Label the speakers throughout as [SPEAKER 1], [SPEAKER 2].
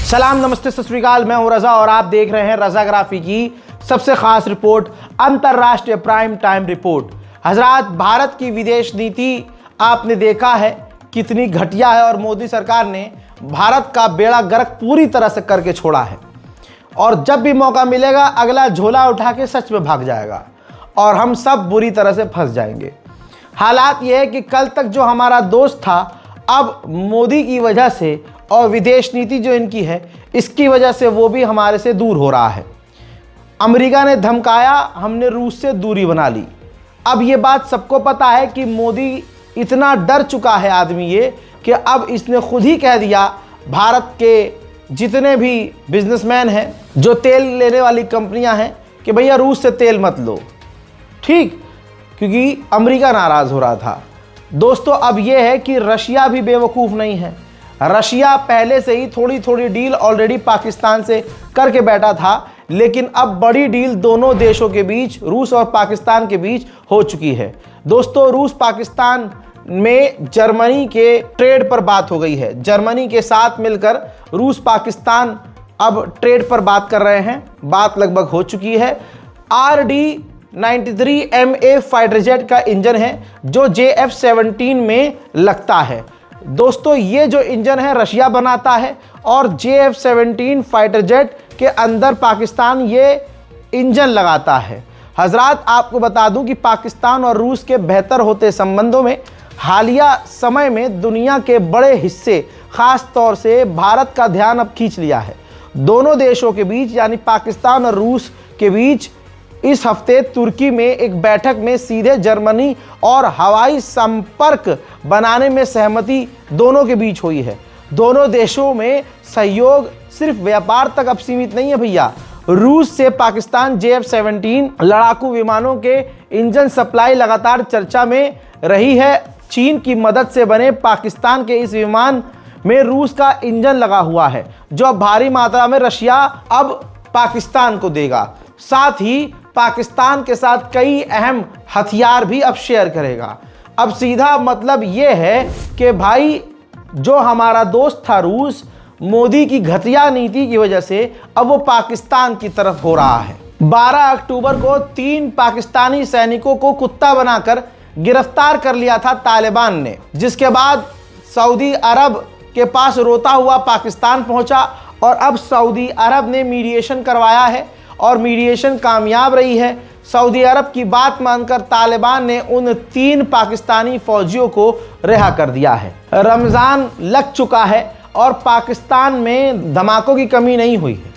[SPEAKER 1] सलाम, नमस्ते, सत श्री अकाल। मैं हूं रजा और आप देख रहे हैं रजाग्राफी की सबसे खास रिपोर्ट, अंतरराष्ट्रीय प्राइम टाइम रिपोर्ट। हजरात, भारत की विदेश नीति आपने देखा है कितनी घटिया है और मोदी सरकार ने भारत का बेड़ा गर्क पूरी तरह से करके छोड़ा है। और जब भी मौका मिलेगा अगला झोला उठा के सच में भाग जाएगा और हम सब बुरी तरह से फंस जाएंगे। हालात ये है कि कल तक जो हमारा दोस्त था, अब मोदी की वजह से और विदेश नीति जो इनकी है इसकी वजह से वो भी हमारे से दूर हो रहा है। अमेरिका ने धमकाया, हमने रूस से दूरी बना ली। अब ये बात सबको पता है कि मोदी इतना डर चुका है आदमी ये कि अब इसने खुद ही कह दिया भारत के जितने भी बिजनेसमैन हैं, जो तेल लेने वाली कंपनियां हैं, कि भैया रूस से तेल मत लो। ठीक, क्योंकि अमेरिका नाराज़ हो रहा था। दोस्तों, अब ये है कि रशिया भी बेवकूफ़ नहीं है। रशिया पहले से ही थोड़ी थोड़ी डील ऑलरेडी पाकिस्तान से करके बैठा था, लेकिन अब बड़ी डील दोनों देशों के बीच, रूस और पाकिस्तान के बीच हो चुकी है। दोस्तों, रूस पाकिस्तान में जर्मनी के ट्रेड पर बात हो गई है। जर्मनी के साथ मिलकर रूस पाकिस्तान अब ट्रेड पर बात कर रहे हैं। बात लगभग हो चुकी है। RD-93 MA फाइटर जेट का इंजन है जो JF-17 में लगता है। दोस्तों, ये जो इंजन है रशिया बनाता है और JF-17 फाइटर जेट के अंदर पाकिस्तान ये इंजन लगाता है। हजरात, आपको बता दूं कि पाकिस्तान और रूस के बेहतर होते संबंधों में हालिया समय में दुनिया के बड़े हिस्से, खास तौर से भारत का ध्यान अब खींच लिया है। दोनों देशों के बीच यानी पाकिस्तान और रूस के बीच इस हफ्ते तुर्की में एक बैठक में सीधे जर्मनी और हवाई संपर्क बनाने में सहमति दोनों के बीच हुई है। दोनों देशों में सहयोग सिर्फ व्यापार तक अब सीमित नहीं है भैया। रूस से पाकिस्तान JF-17 लड़ाकू विमानों के इंजन सप्लाई लगातार चर्चा में रही है। चीन की मदद से बने पाकिस्तान के इस विमान में रूस का इंजन लगा हुआ है, जो भारी मात्रा में रशिया अब पाकिस्तान को देगा। साथ ही पाकिस्तान के साथ कई अहम हथियार भी अब शेयर करेगा। अब सीधा मतलब ये है कि भाई, जो हमारा दोस्त था रूस, मोदी की घटिया नीति की वजह से अब वो पाकिस्तान की तरफ हो रहा है। 12 अक्टूबर को 3 पाकिस्तानी सैनिकों को कुत्ता बनाकर गिरफ्तार कर लिया था तालिबान ने, जिसके बाद सऊदी अरब के पास रोता हुआ पाकिस्तान पहुंचा और अब सऊदी अरब ने मीडिएशन करवाया है और मीडिएशन कामयाब रही है। सऊदी अरब की बात मानकर तालिबान ने उन 3 पाकिस्तानी फौजियों को रिहा कर दिया है। रमज़ान लग चुका है और पाकिस्तान में धमाकों की कमी नहीं हुई है।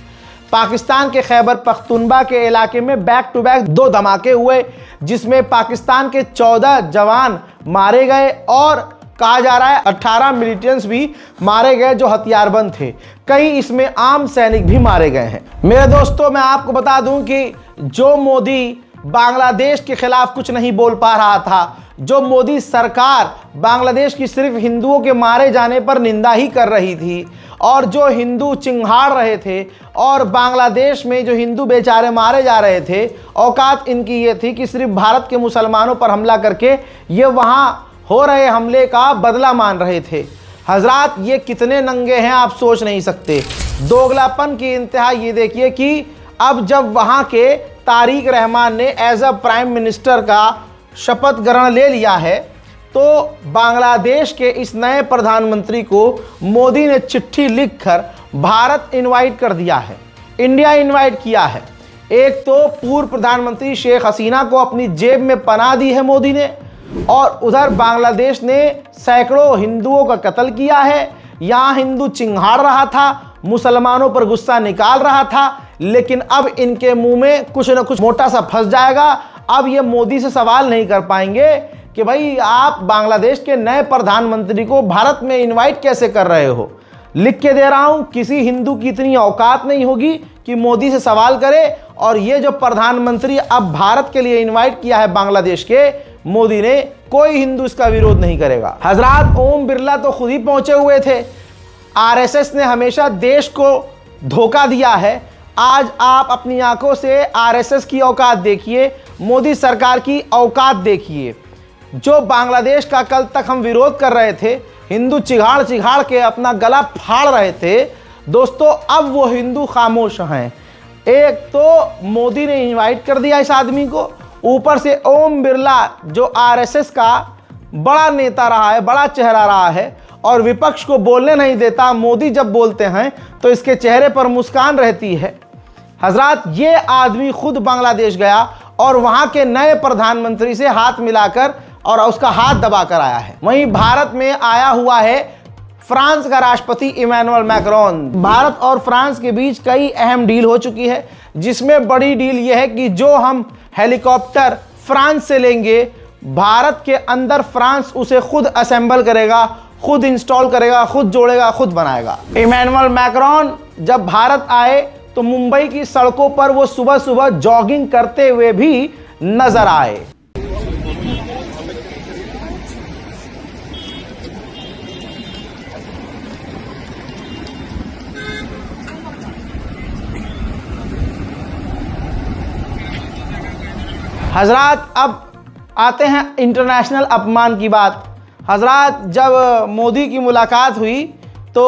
[SPEAKER 1] पाकिस्तान के खैबर पख्तूनख्वा के इलाके में बैक टू बैक 2 धमाके हुए, जिसमें पाकिस्तान के 14 जवान मारे गए और कहा जा रहा है 18 मिलिटेंट्स भी मारे गए जो हथियारबंद थे। कई इसमें आम सैनिक भी मारे गए हैं। मेरे दोस्तों, मैं आपको बता दूं कि जो मोदी बांग्लादेश के खिलाफ कुछ नहीं बोल पा रहा था, जो मोदी सरकार बांग्लादेश की सिर्फ हिंदुओं के मारे जाने पर निंदा ही कर रही थी और जो हिंदू चिंघाड़ रहे थे और बांग्लादेश में जो हिंदू बेचारे मारे जा रहे थे, औकात इनकी ये थी कि सिर्फ भारत के मुसलमानों पर हमला करके ये वहाँ हो रहे हमले का बदला मान रहे थे। हजरात, ये कितने नंगे हैं आप सोच नहीं सकते। दोगलापन की इंतहा ये देखिए कि अब जब वहाँ के तारिक रहमान ने एज अ प्राइम मिनिस्टर का शपथ ग्रहण ले लिया है, तो बांग्लादेश के इस नए प्रधानमंत्री को मोदी ने चिट्ठी लिखकर भारत इनवाइट कर दिया है, इंडिया इनवाइट किया है। एक तो पूर्व प्रधानमंत्री शेख हसीना को अपनी जेब में पनाह दी है मोदी ने, और उधर बांग्लादेश ने सैकड़ों हिंदुओं का कत्ल किया है। यहाँ हिंदू चिंघाड़ रहा था, मुसलमानों पर गुस्सा निकाल रहा था, लेकिन अब इनके मुंह में कुछ न कुछ मोटा सा फंस जाएगा। अब ये मोदी से सवाल नहीं कर पाएंगे कि भाई आप बांग्लादेश के नए प्रधानमंत्री को भारत में इनवाइट कैसे कर रहे हो। लिख के दे रहा हूँ, किसी हिंदू की इतनी औकात नहीं होगी कि मोदी से सवाल करे। और ये जो प्रधानमंत्री अब भारत के लिए इनवाइट किया है बांग्लादेश के मोदी ने, कोई हिंदू इसका विरोध नहीं करेगा। हजरात, ओम बिरला तो खुद ही पहुंचे हुए थे। RSS ने हमेशा देश को धोखा दिया है। आज आप अपनी आंखों से RSS की औकात देखिए, मोदी सरकार की औकात देखिए। जो बांग्लादेश का कल तक हम विरोध कर रहे थे, हिंदू चिघाड़ चिघाड़ के अपना गला फाड़ रहे थे, दोस्तों अब वो हिंदू खामोश हैं। एक तो मोदी ने इनवाइट कर दिया इस आदमी को, ऊपर से ओम बिरला जो आरएसएस का बड़ा नेता रहा है, बड़ा चेहरा रहा है और विपक्ष को बोलने नहीं देता। मोदी जब बोलते हैं तो इसके चेहरे पर मुस्कान रहती है। हजरात, ये आदमी खुद बांग्लादेश गया और वहां के नए प्रधानमंत्री से हाथ मिलाकर और उसका हाथ दबाकर आया है। वहीं भारत में आया हुआ है फ्रांस का राष्ट्रपति इमैनुअल मैक्रोन। भारत और फ्रांस के बीच कई अहम डील हो चुकी है, जिसमें बड़ी डील यह है कि जो हम हेलीकॉप्टर फ्रांस से लेंगे, भारत के अंदर फ्रांस उसे खुद असेंबल करेगा, खुद इंस्टॉल करेगा, खुद जोड़ेगा, खुद बनाएगा। इमैनुअल मैक्रोन जब भारत आए तो मुंबई की सड़कों पर वो सुबह सुबह जॉगिंग करते हुए भी नजर आए। हजरात, अब आते हैं इंटरनेशनल अपमान की बात। हजरात, जब मोदी की मुलाकात हुई तो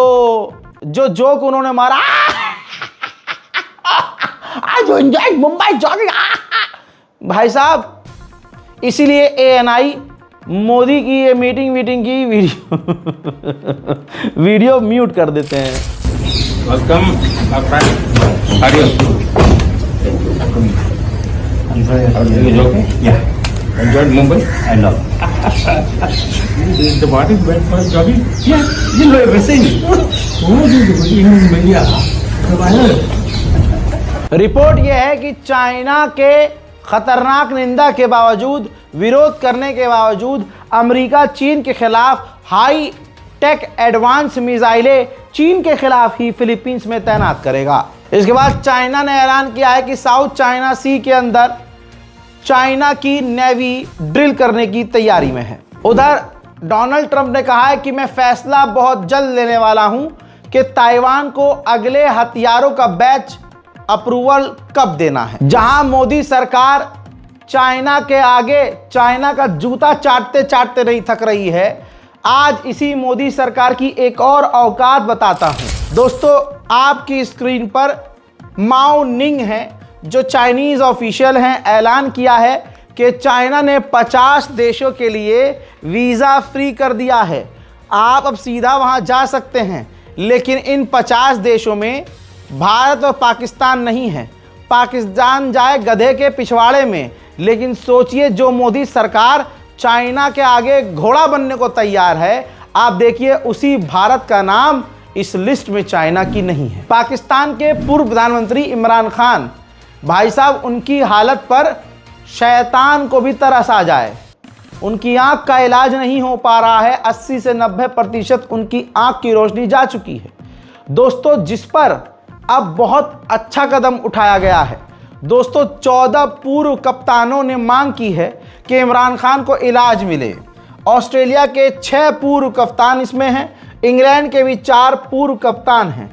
[SPEAKER 1] जो जोक उन्होंने मारा, मुंबई जॉगिंग, भाई साहब, इसीलिए एएनआई मोदी की ये मीटिंग की वीडियो म्यूट कर देते हैं।
[SPEAKER 2] Welcome enjoyed Mumbai? I love. The what is went for jogging? Yeah, you know everything. Who is in India?
[SPEAKER 1] Report यह है कि चाइना के खतरनाक निंदा के बावजूद, विरोध करने के बावजूद, अमेरिका चीन के खिलाफ हाई टेक एडवांस मिसाइलें चीन के खिलाफ ही फिलीपींस में तैनात करेगा। इसके बाद चाइना ने ऐलान किया है कि साउथ चाइना सी के अंदर चाइना की नेवी ड्रिल करने की तैयारी में है। उधर डोनाल्ड ट्रंप ने कहा है कि मैं फैसला बहुत जल्द लेने वाला हूं कि ताइवान को अगले हथियारों का बैच अप्रूवल कब देना है। जहां मोदी सरकार चाइना के आगे चाइना का जूता चाटते चाटते नहीं थक रही है, आज इसी मोदी सरकार की एक और औकात बताता हूं। दोस्तों, आपकी स्क्रीन पर माओ निंग है, जो चाइनीज ऑफिशियल हैं। ऐलान किया है कि चाइना ने 50 देशों के लिए वीज़ा फ्री कर दिया है। आप अब सीधा वहां जा सकते हैं, लेकिन इन 50 देशों में भारत और पाकिस्तान नहीं है। पाकिस्तान जाए गधे के पिछवाड़े में। लेकिन सोचिए, जो मोदी सरकार चाइना के आगे घोड़ा बनने को तैयार है, आप देखिए उसी भारत का नाम इस लिस्ट में चाइना की नहीं है। पाकिस्तान के पूर्व प्रधानमंत्री इमरान खान, भाई साहब, उनकी हालत पर शैतान को भी तरस आ जाए। उनकी आंख का इलाज नहीं हो पा रहा है। 80 से 90% उनकी आंख की रोशनी जा चुकी है। दोस्तों, जिस पर अब बहुत अच्छा कदम उठाया गया है। दोस्तों, 14 पूर्व कप्तानों ने मांग की है कि इमरान खान को इलाज मिले। ऑस्ट्रेलिया के 6 पूर्व कप्तान इसमें हैं, इंग्लैंड के भी 4 पूर्व कप्तान हैं।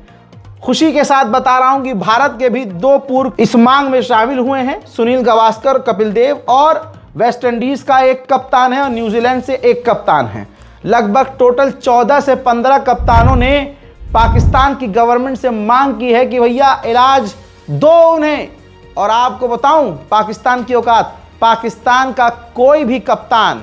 [SPEAKER 1] खुशी के साथ बता रहा हूं कि भारत के भी 2 पूर्व इस मांग में शामिल हुए हैं, सुनील गावस्कर, कपिल देव, और वेस्ट इंडीज का 1 कप्तान है और न्यूजीलैंड से 1 कप्तान है। लगभग टोटल 14 से 15 कप्तानों ने पाकिस्तान की गवर्नमेंट से मांग की है कि भैया इलाज दो उन्हें। और आपको बताऊं पाकिस्तान की औकात, पाकिस्तान का कोई भी कप्तान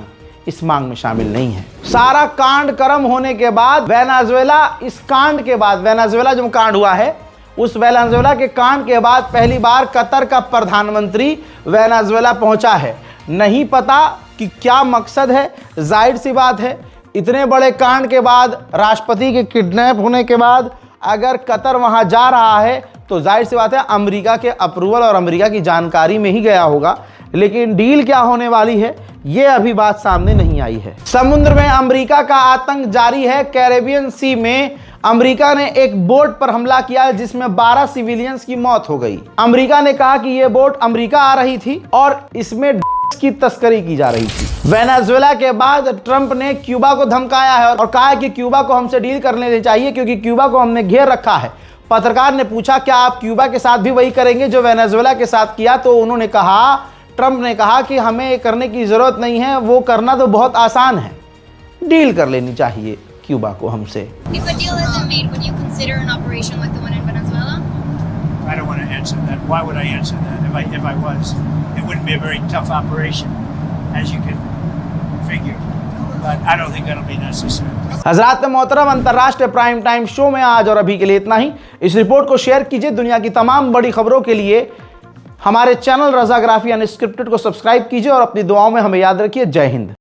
[SPEAKER 1] इस मांग में शामिल नहीं है। सारा कांड कर्म होने के बाद वेनेजुएला, इस कांड के बाद वेनेजुएला जो कांड हुआ है, उस वेनेजुएला के कांड के बाद पहली बार कतर का प्रधानमंत्री वेनेजुएला पहुंचा है। नहीं पता कि क्या मकसद है। जाहिर सी बात है, इतने बड़े कांड के बाद, राष्ट्रपति के किडनैप होने के बाद अगर कतर वहां जा रहा है तो जाहिर सी बात है अमेरिका के अप्रूवल और अमेरिका की जानकारी में ही गया होगा। लेकिन डील क्या होने वाली है, ये अभी बात सामने नहीं आई है। समुद्र में अमेरिका का आतंक जारी है। कैरेबियन सी में अमेरिका ने एक बोट पर हमला किया जिसमें 12 सिविलियंस की मौत हो गई। अमेरिका ने कहा कि यह बोट अमेरिका आ रही थी और इसमें की तस्करी की जा रही थी। वेनेजुएला के बाद ट्रंप ने क्यूबा को धमकाया है और कहा है कि क्यूबा को हमसे डील करने चाहिए क्योंकि क्यूबा को हमने घेर रखा है। पत्रकार ने पूछा क्या आप क्यूबा के साथ भी वही करेंगे जो वेनेजुएला के साथ किया, तो उन्होंने कहा, ट्रंप ने कहा कि हमें ये करने की ज़रूरत नहीं है, वो करना तो बहुत आसान है, डील कर लेनी चाहिए क्यूबा को हमसे।
[SPEAKER 3] If a deal isn't made, would you consider an operation like the one in Venezuela?
[SPEAKER 4] I don't want to answer that. Why would I answer that? If I was, it wouldn't be a very tough operation, as you can figure. But I don't think that'll be necessary.
[SPEAKER 1] हजरात मोहतरम, अंतर्राष्ट्रीय prime time show में आज और अभी के लिए इतना ही। इस रिपोर्ट को शेयर कीजिए। दुनिया की तमाम बड़ी खबरों के लिए हमारे चैनल रज़ाग्राफी अनस्क्रिप्टेड को सब्सक्राइब कीजिए और अपनी दुआओं में हमें याद रखिए। जय हिंद।